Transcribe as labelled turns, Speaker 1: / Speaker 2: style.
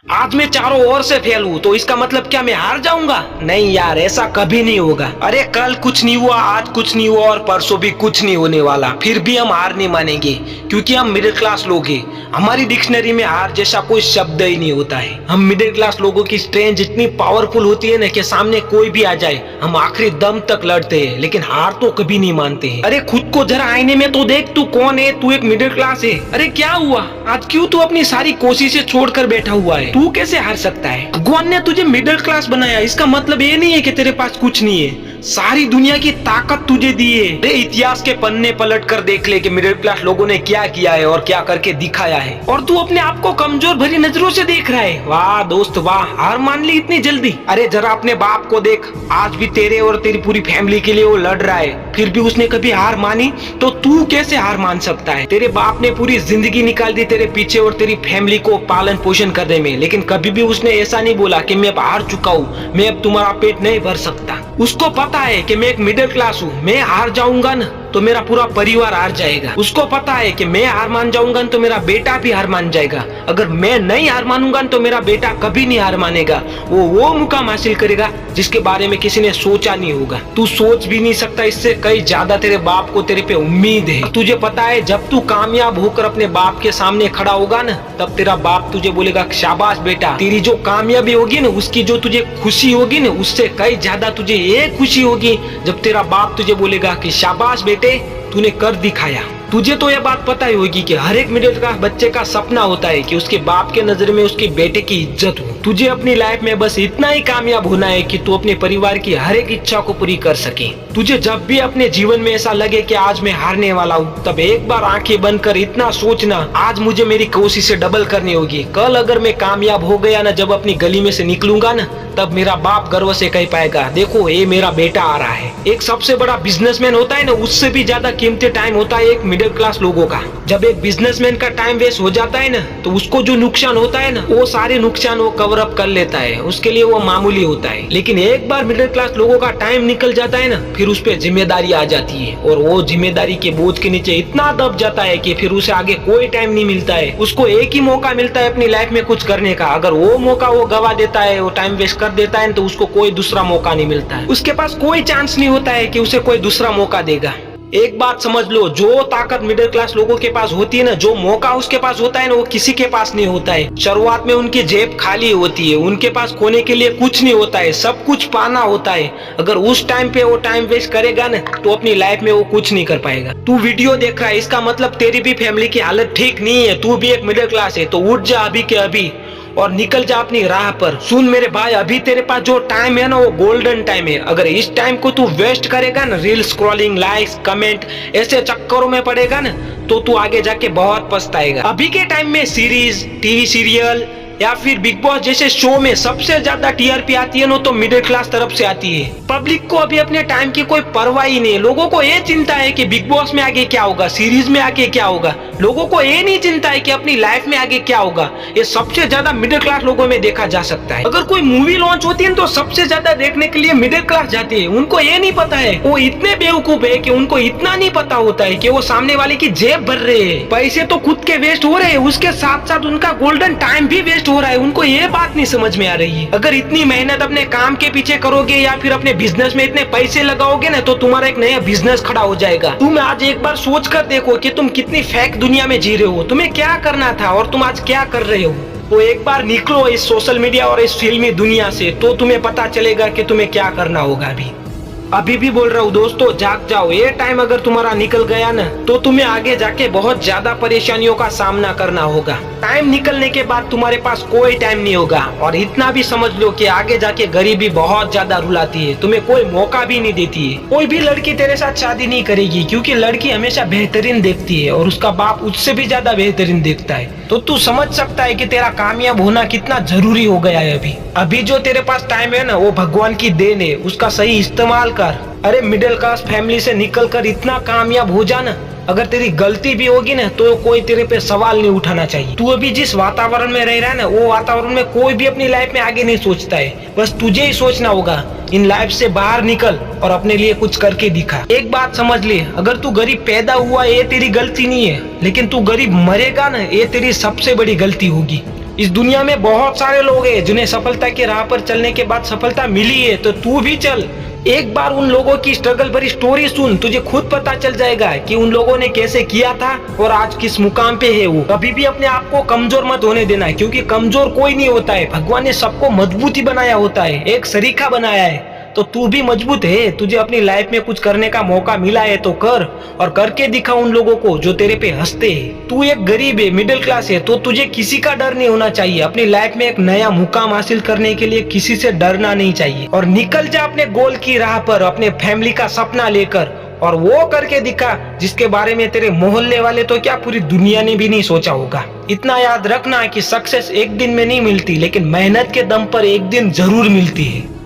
Speaker 1: आज मैं चारों ओर से फेल हूँ तो इसका मतलब क्या मैं हार जाऊंगा? नहीं यार, ऐसा कभी नहीं होगा। अरे कल कुछ नहीं हुआ, आज कुछ नहीं हुआ और परसों भी कुछ नहीं होने वाला, फिर भी हम हार नहीं मानेंगे क्योंकि हम मिडिल क्लास लोग हैं। हमारी डिक्शनरी में हार जैसा कोई शब्द ही नहीं होता है। हम मिडिल क्लास लोगों की स्ट्रेंथ इतनी पावरफुल होती है ना कि सामने कोई भी आ जाए हम आखिरी दम तक लड़ते हैं, लेकिन हार तो कभी नहीं मानते हैं। अरे खुद को जरा आईने में तो देख, तू कौन है? तू एक मिडिल क्लास है। अरे क्या हुआ आज, क्यों तू अपनी सारी कोशिशें छोड़कर बैठा हुआ है? तू कैसे हार सकता है? भगवान ने तुझे मिडिल क्लास बनाया, इसका मतलब ये नहीं है कि तेरे पास कुछ नहीं है। सारी दुनिया की ताकत तुझे दी है। अरे इतिहास के पन्ने पलट कर देख ले कि मिडिल क्लास लोगों ने क्या किया है और क्या करके दिखाया है, और तू अपने आप को कमजोर भरी नजरों से देख रहा है। वाह दोस्त वाह, हार मान ली इतनी जल्दी? अरे जरा अपने बाप को देख, आज भी तेरे और तेरी पूरी फैमिली के लिए वो लड़ रहा है, फिर भी उसने कभी हार मानी? तो तू कैसे हार मान सकता है? तेरे बाप ने पूरी जिंदगी निकाल दी तेरे पीछे और तेरी फैमिली को पालन पोषण करने में, लेकिन कभी भी उसने ऐसा नहीं बोला कि मैं अब हार चुका हूँ, मैं अब तुम्हारा पेट नहीं भर सकता। उसको पता है कि मैं एक मिडिल क्लास हूँ, मैं हार जाऊंगा ना तो मेरा पूरा परिवार हार जाएगा। उसको पता है कि मैं हार मान जाऊंगा तो मेरा बेटा भी हार मान जाएगा। अगर मैं नहीं हार मानूंगा तो मेरा बेटा कभी नहीं हार मानेगा। वो मुकाम हासिल करेगा जिसके बारे में किसी ने सोचा नहीं होगा। तू सोच भी नहीं सकता, इससे कहीं ज्यादा तेरे बाप को तेरे पे उम्मीद है। तुझे पता है जब तू कामयाब होकर अपने बाप के सामने खड़ा होगा ना, तब तेरा बाप तुझे बोलेगा शाबाश बेटा। तेरी जो कामयाबी होगी ना, उसकी जो तुझे खुशी होगी ना, उससे कहीं ज्यादा तुझे ये खुशी होगी जब तेरा बाप तुझे बोलेगा कि शाबाश बेटे, तूने कर दिखाया। तुझे तो यह बात पता ही होगी कि हर एक मिडिल क्लास बच्चे का सपना होता है कि उसके बाप के नजर में उसके बेटे की इज्जत हो। तुझे अपनी लाइफ में बस इतना ही कामयाब होना है कि तू अपने परिवार की हर एक इच्छा को पूरी कर सके। तुझे जब भी अपने जीवन में ऐसा लगे कि आज मैं हारने वाला हूँ, तब एक बार आंखें बंद कर इतना सोचना, आज मुझे मेरी कोशिशें डबल करनी होगी। कल अगर मैं कामयाब हो गया ना, जब अपनी गली में से निकलूंगा ना, तब मेरा बाप गर्व से कह पाएगा देखो ये मेरा बेटा आ रहा है। एक सबसे बड़ा बिजनेसमैन होता है ना, उससे भी ज्यादा कीमती टाइम होता है एक मिडिल क्लास लोगों का। जब एक बिजनेसमैन का टाइम वेस्ट हो जाता है ना, तो उसको जो नुकसान होता है ना, वो सारे नुकसान वो कवर अप कर लेता है, उसके लिए वो मामूली होता है। लेकिन एक बार मिडिल क्लास लोगों का टाइम निकल जाता है ना, फिर उस पर जिम्मेदारी आ जाती है और वो जिम्मेदारी के बोझ के नीचे इतना दब जाता है कि फिर उसे आगे कोई टाइम नहीं मिलता है। उसको एक ही मौका मिलता है अपनी लाइफ में कुछ करने का। अगर वो मौका वो गवा देता है, वो टाइम वेस्ट कर देता है, तो उसको कोई दूसरा मौका नहीं मिलता है। उसके पास कोई चांस नहीं होता है कि उसे कोई दूसरा मौका देगा। एक बात समझ लो, जो ताकत मिडिल क्लास लोगों के पास होती है ना, जो मौका उसके पास होता है ना, वो किसी के पास नहीं होता है। शुरुआत में उनकी जेब खाली होती है, उनके पास खोने के लिए कुछ नहीं होता है, सब कुछ पाना होता है। अगर उस टाइम पे वो टाइम वेस्ट करेगा ना, तो अपनी लाइफ में वो कुछ नहीं कर पाएगा। तू वीडियो देख रहा है, इसका मतलब तेरी भी फैमिली की हालत ठीक नहीं है, तू भी एक मिडिल क्लास है, तो उठ जा अभी के अभी और निकल जा अपनी राह पर। सुन मेरे भाई, अभी तेरे पास जो टाइम है ना, वो गोल्डन टाइम है। अगर इस टाइम को तू वेस्ट करेगा ना, रील स्क्रॉलिंग, लाइक्स, कमेंट, ऐसे चक्करों में पड़ेगा ना, तो तू आगे जाके बहुत पछताएगा। अभी के टाइम में सीरीज, टीवी सीरियल या फिर बिग बॉस जैसे शो में सबसे ज्यादा टीआरपी आती है ना, तो मिडिल क्लास तरफ से आती है। पब्लिक को अभी अपने टाइम की कोई परवाह ही नहीं है। लोगों को ये चिंता है कि बिग बॉस में आगे क्या होगा, सीरीज में आगे क्या होगा। लोगों को ये नहीं चिंता है कि अपनी लाइफ में आगे क्या होगा। ये सबसे ज्यादा मिडिल क्लास लोगों में देखा जा सकता है। अगर कोई मूवी लॉन्च होती है तो सबसे ज्यादा देखने के लिए मिडिल क्लास जाती है। उनको ये नहीं पता है, वो इतने बेवकूफ है कि उनको इतना नहीं पता होता है कि वो सामने वाले की जेब भर रहे हैं। पैसे तो खुद के वेस्ट हो रहे हैं, उसके साथ साथ उनका गोल्डन टाइम भी वेस्ट हो रहा है। उनको ये बात नहीं समझ में आ रही है। अगर इतनी मेहनत अपने काम के पीछे करोगे या फिर अपने बिजनेस में इतने पैसे लगाओगे ना, तो तुम्हारा एक नया बिजनेस खड़ा हो जाएगा। तुम आज एक बार सोच कर देखो कि तुम कितनी फेक दुनिया में जी रहे हो। तुम्हें क्या करना था और तुम आज क्या कर रहे हो। तो एक बार निकलो इस सोशल मीडिया और इस फिल्मी दुनिया से, तो तुम्हें पता चलेगा कि तुम्हें क्या करना होगा। अभी भी बोल रहा हूँ दोस्तों, जाग जाओ। ये टाइम अगर तुम्हारा निकल गया ना, तो तुम्हें आगे जाके बहुत ज्यादा परेशानियों का सामना करना होगा। टाइम निकलने के बाद तुम्हारे पास कोई टाइम नहीं होगा। और इतना भी समझ लो कि आगे जाके गरीबी बहुत ज्यादा रुलाती है, तुम्हें कोई मौका भी नहीं देती है। कोई भी लड़की तेरे साथ शादी नहीं करेगी, क्योंकि लड़की हमेशा बेहतरीन देखती है और उसका बाप उससे भी ज्यादा बेहतरीन देखता है। तो तू समझ सकता है कि तेरा कामयाब होना कितना जरूरी हो गया है। अभी जो तेरे पास टाइम है ना, वो भगवान की देन है, उसका सही इस्तेमाल कर। अरे मिडिल क्लास फैमिली से निकलकर इतना कामयाब हो जाना। अगर तेरी गलती भी होगी ना, तो कोई तेरे पे सवाल नहीं उठाना चाहिए। तू अभी जिस वातावरण में रह रहा है ना, वो वातावरण में कोई भी अपनी लाइफ में आगे नहीं सोचता है। बस तुझे ही सोचना होगा। इन लाइफ से बाहर निकल और अपने लिए कुछ करके दिखा। एक बात समझ ले, अगर तू गरीब पैदा हुआ ये तेरी गलती नहीं है, लेकिन तू गरीब मरेगा ना, ये तेरी सबसे बड़ी गलती होगी। इस दुनिया में बहुत सारे लोग हैं जिन्हें सफलता की राह पर चलने के बाद सफलता मिली है, तो तू भी चल। एक बार उन लोगों की स्ट्रगल भरी स्टोरी सुन, तुझे खुद पता चल जाएगा कि उन लोगों ने कैसे किया था और आज किस मुकाम पे है वो। कभी भी अपने आप को कमजोर मत होने देना, क्योंकि कमजोर कोई नहीं होता है। भगवान ने सबको मजबूती बनाया होता है, एक सरीखा बनाया है। तो तू भी मजबूत है, तुझे अपनी लाइफ में कुछ करने का मौका मिला है तो कर, और करके दिखा उन लोगों को जो तेरे पे हंसते हैं। तू एक गरीब है, मिडिल क्लास है, तो तुझे किसी का डर नहीं होना चाहिए। अपनी लाइफ में एक नया मुकाम हासिल करने के लिए किसी से डरना नहीं चाहिए, और निकल जा अपने गोल की राह पर, अपने फैमिली का सपना लेकर, और वो करके दिखा जिसके बारे में तेरे मोहल्ले वाले तो क्या पूरी दुनिया ने भी नहीं सोचा होगा। इतना याद रखना कि सक्सेस एक दिन में नहीं मिलती, लेकिन मेहनत के दम पर एक दिन जरूर मिलती है।